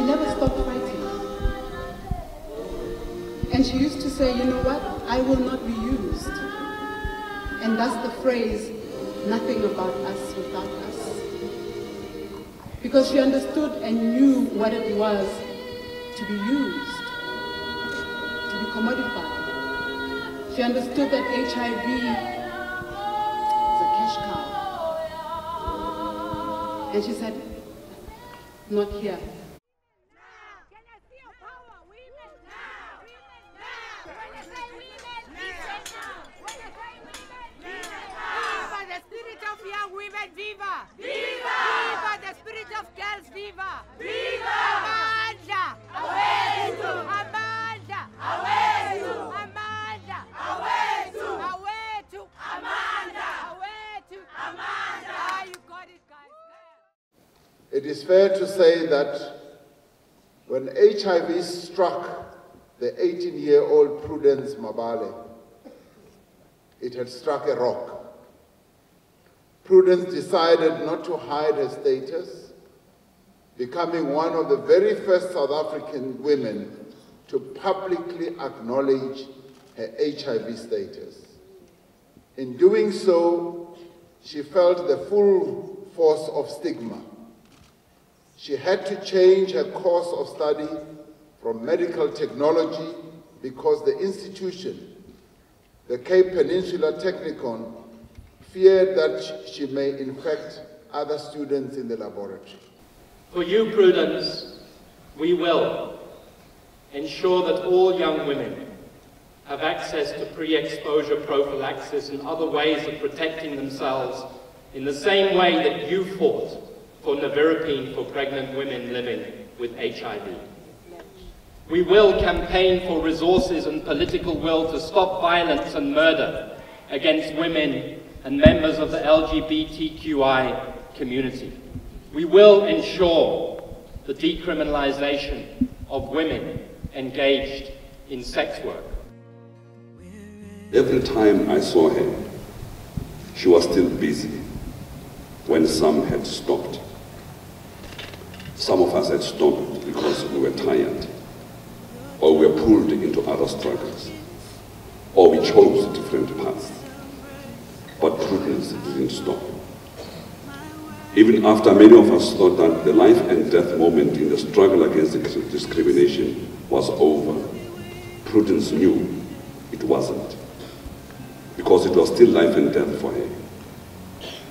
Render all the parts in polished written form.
never stopped fighting. And she used to say, you know what, I will not be used. And that's the phrase, nothing about us without us. Because she understood and knew what it was to be used, to be commodified. She understood that HIV is a cash cow. And she said, not here. Viva! Viva! Viva the spirit of girls, viva! Viva! Amanda! Awetu! Amanda! Awetu! Amanda! Awetu! Awetu! Amanda! Awetu! Amanda! Ah, you got it, guys. It is fair to say that when HIV struck the 18-year-old Prudence Mabele, it had struck a rock. Prudence decided not to hide her status, becoming one of the very first South African women to publicly acknowledge her HIV status. In doing so, she felt the full force of stigma. She had to change her course of study from medical technology because the institution, the Cape Peninsula Technikon, feared that she may infect other students in the laboratory. For you, Prudence, we will ensure that all young women have access to pre-exposure prophylaxis and other ways of protecting themselves in the same way that you fought for nevirapine for pregnant women living with HIV. We will campaign for resources and political will to stop violence and murder against women and members of the LGBTQI community. We will ensure the decriminalization of women engaged in sex work. Every time I saw her, she was still busy when some had stopped. Some of us had stopped because we were tired, or we were pulled into other struggles, or we chose different paths. But Prudence didn't stop. Even after many of us thought that the life and death moment in the struggle against discrimination was over, Prudence knew it wasn't. Because it was still life and death for her.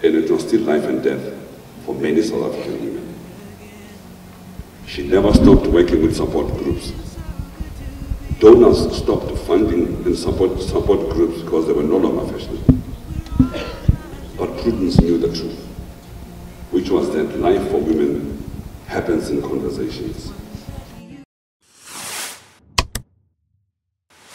And it was still life and death for many South African women. She never stopped working with support groups. Donors stopped funding and support groups because they were no longer fashionable. But Prudence knew the truth, which was that life for women happens in conversations.